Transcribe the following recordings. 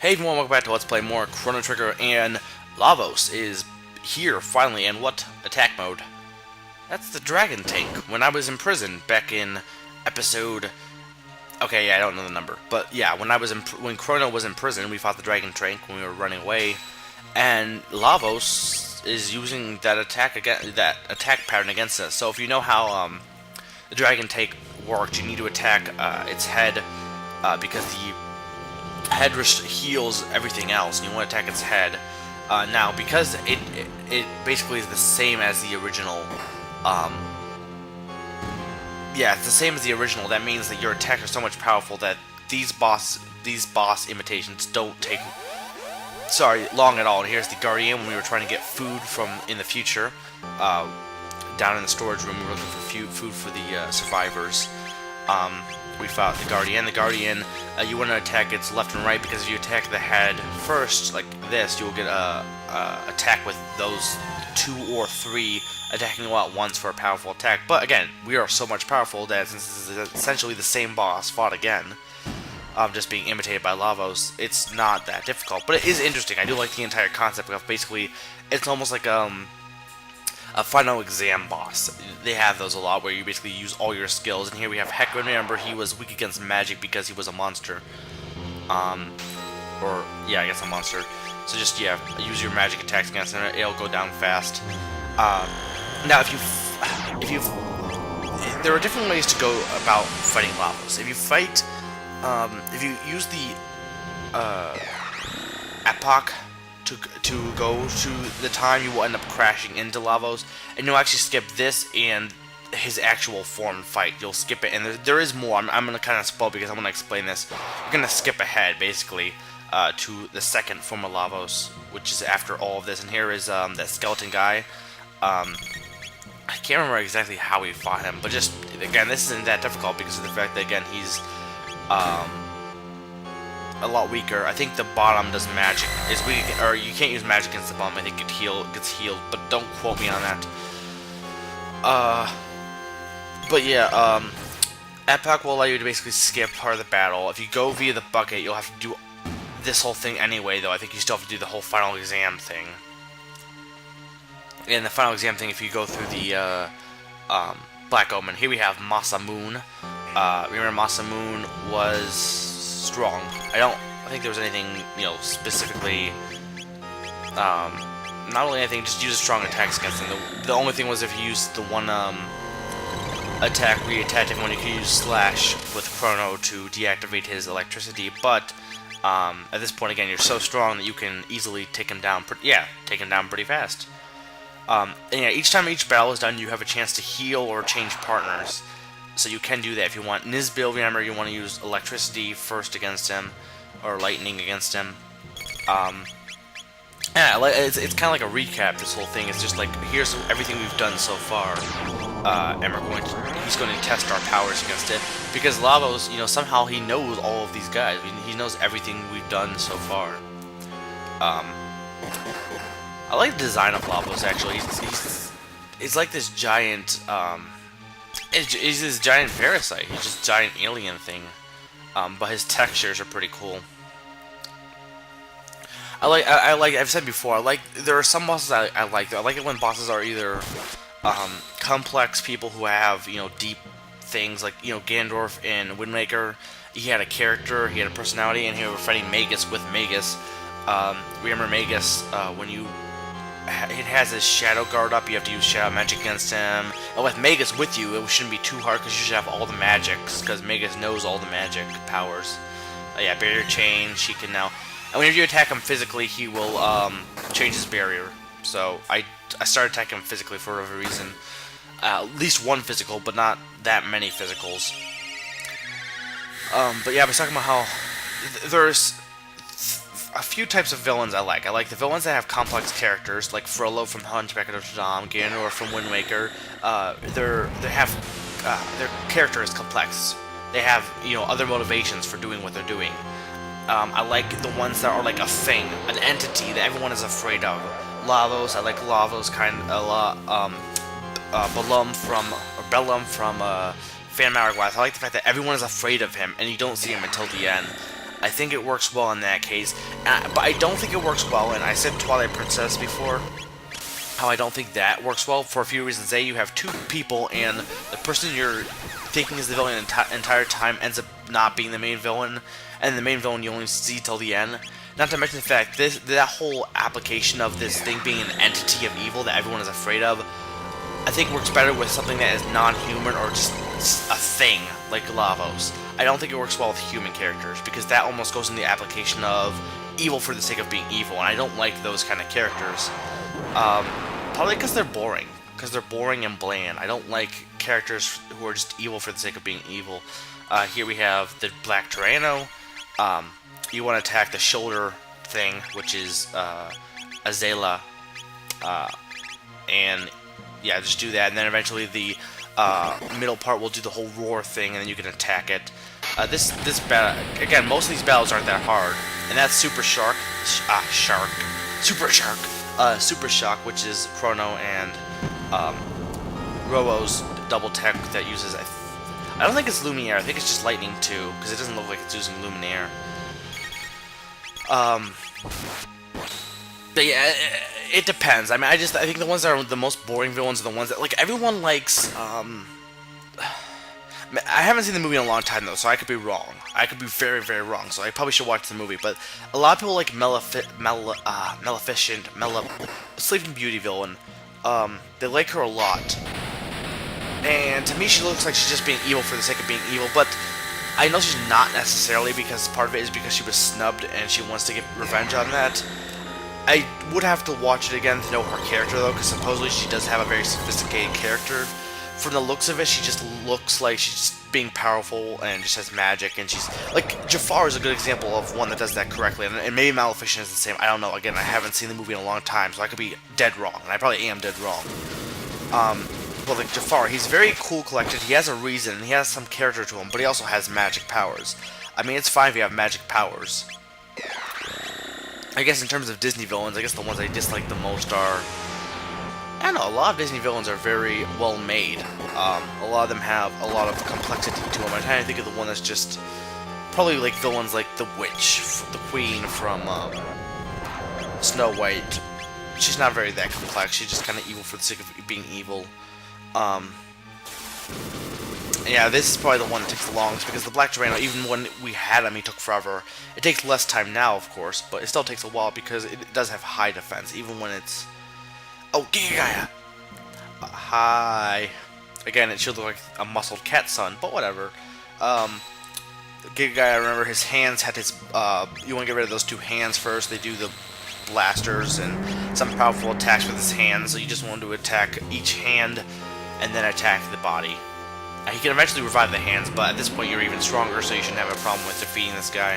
Hey everyone, welcome back to Let's Play more Chrono Trigger, and Lavos is here finally. And what attack mode? That's the dragon tank. When I was in prison back in episode, okay, yeah, I don't know the number, but yeah, when Chrono was in prison, we fought the dragon tank when we were running away, and Lavos is using that attack pattern against us. So if you know how the dragon tank worked, you need to attack its head because the head heals everything else, and you want to attack its head. Now, because it basically is the same as the original, yeah, it's the same as the original. That means that your attacks are so much powerful that these boss imitations don't take long at all. And here's the Guardian when we were trying to get food from in the future. Down in the storage room, we were looking for food for the survivors. We fought the Guardian. The Guardian, you want to attack its left and right, because if you attack the head first, like this, you will get a attack with those 2 or 3 attacking all at once for a powerful attack. But again, we are so much powerful that since this is essentially the same boss fought again, just being imitated by Lavos, it's not that difficult. But it is interesting. I do like the entire concept of basically, it's almost like a final exam boss. They have those a lot, where you basically use all your skills. And here we have Heckman. Remember, he was weak against magic because he was a monster. Or yeah, I guess a monster. So just use your magic attacks against him. It'll go down fast. Now, there are different ways to go about fighting Lavos. If you use the epoch to go to the time, you will end up crashing into Lavos, and you'll actually skip this and his actual form fight. You'll skip it, and there is more. I'm going to kind of spoil because I'm going to explain this. You're going to skip ahead, basically, to the second form of Lavos, which is after all of this. And here is that skeleton guy. I can't remember exactly how we fought him, but just, again, this isn't that difficult because of the fact that, again, he's a lot weaker. I think the bottom does magic. Or you can't use magic against the bottom. I think it gets healed, but don't quote me on that. But yeah, Epoch will allow you to basically skip part of the battle. If you go via the bucket, you'll have to do this whole thing anyway, though. I think you still have to do the whole final exam thing. And the final exam thing, if you go through the Black Omen. Here we have Masamune. Remember, Masamune was strong. I think there was anything, specifically, not really anything, just use strong attacks against him. The only thing was if you used the one, attack where you attacked everyone, you could use Slash with Chrono to deactivate his electricity, but, at this point, again, you're so strong that you can easily take him down, pretty fast. And yeah, each time each battle is done, you have a chance to heal or change partners. So you can do that if you want. Nizbil, remember, you want to use electricity first against him, or lightning against him. Yeah, it's kind of like a recap, this whole thing. It's just like, here's everything we've done so far. And he's going to test our powers against it. Because Lavos, somehow he knows all of these guys. He knows everything we've done so far. I like the design of Lavos, actually. He's like this giant, he's this giant parasite. He's just a giant alien thing. But his textures are pretty cool. I've said before, there are some bosses I like. I like it when bosses are either, complex people who have, deep things, like, Ganondorf in Wind Waker. He had a character, he had a personality, and here we're fighting Magus with Magus. Remember Magus, when it has his shadow guard up, you have to use shadow magic against him. And with Magus with you, it shouldn't be too hard because you should have all the magics, because Magus knows all the magic powers. Yeah, barrier change, he can now... And whenever you attack him physically, he will change his barrier. So I started attacking him physically for whatever reason. At least one physical, but not that many physicals. But yeah, I was talking about how there's a few types of villains I like. I like the villains that have complex characters, like Frollo from Hunchback of Notre Dame, Ganondorf from Wind Waker. Their character is complex. They have, other motivations for doing what they're doing. I like the ones that are like a thing, an entity that everyone is afraid of. Lavos, I like Lavos a lot. Bellum from Phantom Hourglass. I like the fact that everyone is afraid of him, and you don't see him until the end. I think it works well in that case, but I don't think it works well, and I said Twilight Princess before, how I don't think that works well for a few reasons. A, you have two people, and the person you're thinking is the villain the entire time ends up not being the main villain, and the main villain you only see till the end. Not to mention the fact that whole application of this thing being an entity of evil that everyone is afraid of, I think works better with something that is non-human or just a thing like Lavos. I don't think it works well with human characters because that almost goes in the application of evil for the sake of being evil, and I don't like those kind of characters. Probably because they're boring. Because they're boring and bland. I don't like characters who are just evil for the sake of being evil. Here we have the Black Chrono. You want to attack the shoulder thing, which is Azela. And yeah, just do that. And then eventually the middle part will do the whole roar thing, and then you can attack it. This battle, again, most of these battles aren't that hard. And that's Super Shark. Super Shock, which is Chrono and Robo's double tech that uses, I don't think it's Luminaire, I think it's just Lightning too, because it doesn't look like it's using Luminaire. But yeah, it depends. I mean, I think the ones that are the most boring villains are the ones that, like, everyone likes, I haven't seen the movie in a long time, though, so I could be wrong. I could be very, very wrong, so I probably should watch the movie. But a lot of people like Sleeping Beauty villain. They like her a lot. And to me, she looks like she's just being evil for the sake of being evil, but I know she's not necessarily, because part of it is because she was snubbed and she wants to get revenge on that. I would have to watch it again to know her character, though, because supposedly she does have a very sophisticated character. From the looks of it, she just looks like she's just being powerful and just has magic, and she's like, Jafar is a good example of one that does that correctly, and maybe Maleficent is the same. I don't know. Again, I haven't seen the movie in a long time, so I could be dead wrong, and I probably am dead wrong. But like Jafar, he's very cool collected. He has a reason, and he has some character to him, but he also has magic powers. I mean, it's fine if you have magic powers. I guess in terms of Disney villains, I guess the ones I dislike the most are, I don't know, a lot of Disney villains are very well made. A lot of them have a lot of complexity to them. I'm trying to think of the one that's just probably like villains like the witch, the queen from Snow White. She's not very that complex. She's just kind of evil for the sake of being evil. Yeah, this is probably the one that takes the longest, because the Black Chrono, even when we had him, he took forever. It takes less time now, of course, but it still takes a while because it does have high defense, even when it's... Oh, Giga! Hi. Again, it should look like a muscled cat son, but whatever. Giga, I remember his hands had his... you want to get rid of those two hands first. They do the blasters and some powerful attacks with his hands, so you just want to attack each hand and then attack the body. He can eventually revive the hands, but at this point you're even stronger, so you shouldn't have a problem with defeating this guy.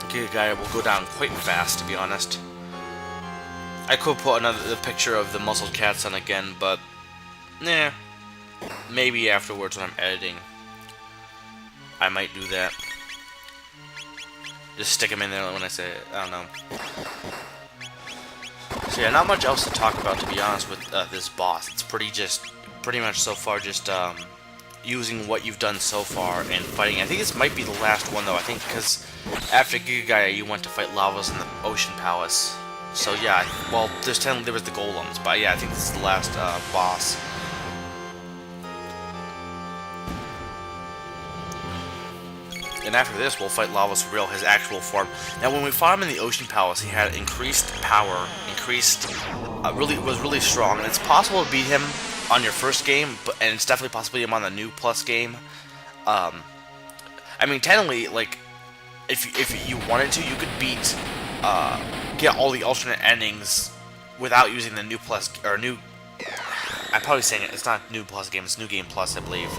Giga guy will go down quite fast, to be honest. I could put the picture of the muscled cat son again, but nah. Maybe afterwards when I'm editing, I might do that. Just stick him in there when I say it. I don't know. So yeah, not much else to talk about, to be honest, with this boss. It's pretty much so far just using what you've done so far and fighting. I think this might be the last one, though. I think because after Giga, you went to fight Lavos in the Ocean Palace. So yeah, well, there was the golems, but yeah, I think this is the last boss. And after this, we'll fight Lavos for real, his actual form. Now, when we fought him in the Ocean Palace, he had increased power, was really strong, and it's possible to beat him on your first game, and it's definitely possible to beat him on the new Plus game. I mean, technically, like, if you wanted to, you could get all the alternate endings without using the new Plus, or new... I'm probably saying it's not new Plus game, it's New Game Plus, I believe.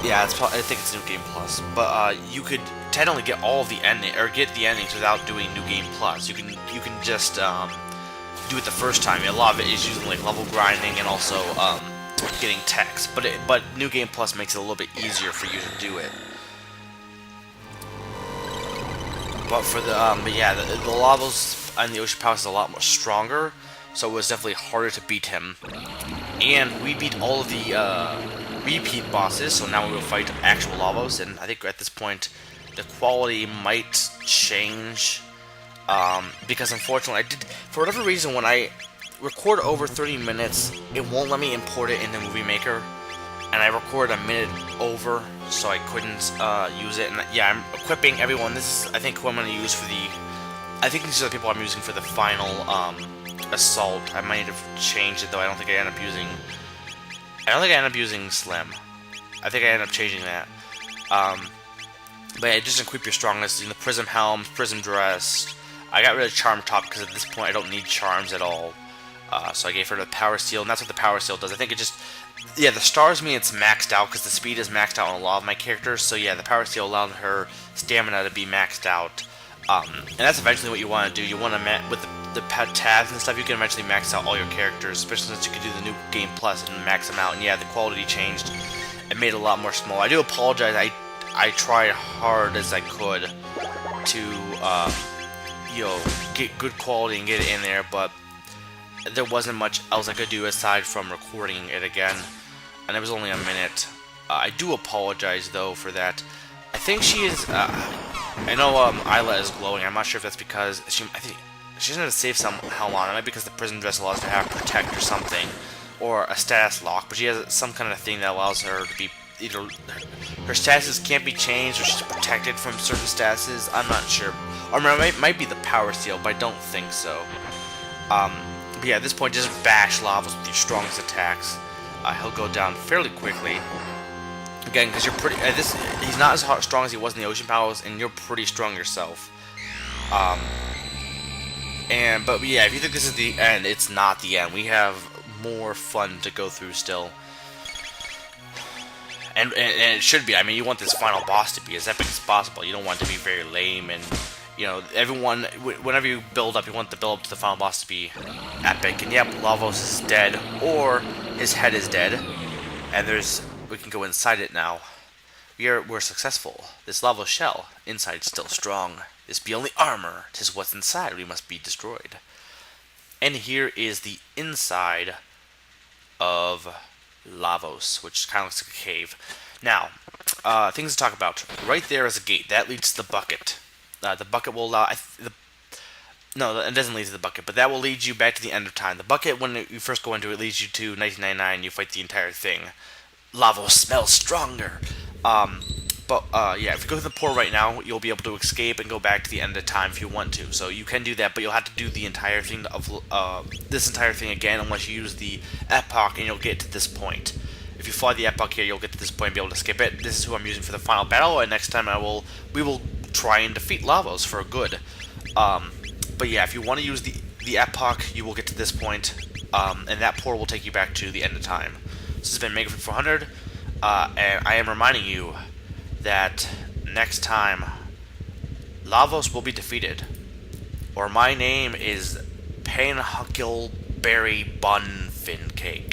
Yeah, I think it's New Game Plus, but you could technically get all of the get the endings without doing New Game Plus. You can just do it the first time. A lot of it is using like level grinding and also getting text, but New Game Plus makes it a little bit easier for you to do it. But for but yeah, the Lavos in the Ocean Palace is a lot more stronger, so it was definitely harder to beat him. And we beat all of the repeat bosses, so now we will fight actual Lavos, and I think at this point the quality might change, because unfortunately I did, for whatever reason, when I record over 30 minutes, it won't let me import it into Movie Maker, and I recorded a minute over, so I couldn't use it. And yeah, I'm equipping everyone. This is, I think, who I'm going to use for the, I think these are the people I'm using for the final assault. I might have changed it though. I don't think I end up using Slim. I think I end up changing that. But yeah, just equip your strongest. The Prism Helm, Prism Dress. I got rid of Charm Top because at this point I don't need charms at all. So I gave her the Power Seal, and that's what the Power Seal does. I think it just, yeah, the stars mean it's maxed out because the speed is maxed out on a lot of my characters. So yeah, the Power Seal allowed her stamina to be maxed out. And that's eventually what you want to do. You want to, with the tabs and stuff, you can eventually max out all your characters, especially since you can do the new Game Plus and max them out. And yeah, the quality changed. It made it a lot more small. I do apologize. I tried hard as I could to, you know, get good quality and get it in there, but there wasn't much else I could do aside from recording it again, and it was only a minute. I do apologize though for that. I think she is. I know Isla is glowing. I'm not sure if that's because I think she doesn't have a safe helm on. It might be because the Prison Dress allows her to have Protect or something, or a status lock. But she has some kind of thing that allows her to be either her statuses can't be changed or she's protected from certain statuses. I'm not sure. Or it might be the Power Seal, but I don't think so. But yeah, at this point, just bash Lavos with your strongest attacks. He'll go down fairly quickly. Again, because you're pretty. He's not as strong as he was in the Ocean Palace, and you're pretty strong yourself. But yeah, if you think this is the end, it's not the end. We have more fun to go through still. And it should be. I mean, you want this final boss to be as epic as possible. You don't want it to be very lame and, you know, everyone, whenever you build up, you want the build up to the final boss to be epic. And yep, Lavos is dead, or his head is dead, and we can go inside it now. We're successful. This Lavos shell, inside still strong. This be only armor. 'Tis what's inside we must be destroyed. And here is the inside of Lavos, which kind of looks like a cave. Now, things to talk about. Right there is a gate that leads to the bucket. The bucket will allow. No, it doesn't lead to the bucket, but that will lead you back to the end of time. The bucket, when you first go into it, leads you to 1999. You fight the entire thing. Lavos smells stronger. Yeah, if you go to the port right now, you'll be able to escape and go back to the end of time if you want to. So you can do that, but you'll have to do the entire thing of this entire thing again, unless you use the epoch, and you'll get to this point. If you fly the epoch here, you'll get to this point and be able to skip it. This is who I'm using for the final battle, and next time we will try and defeat Lavos for good. But yeah, if you want to use the epoch, you will get to this point, and that port will take you back to the end of time. This has been Megafit 400, and I am reminding you that next time Lavos will be defeated, or my name is Pain Huckleberry Bun Fin Cake.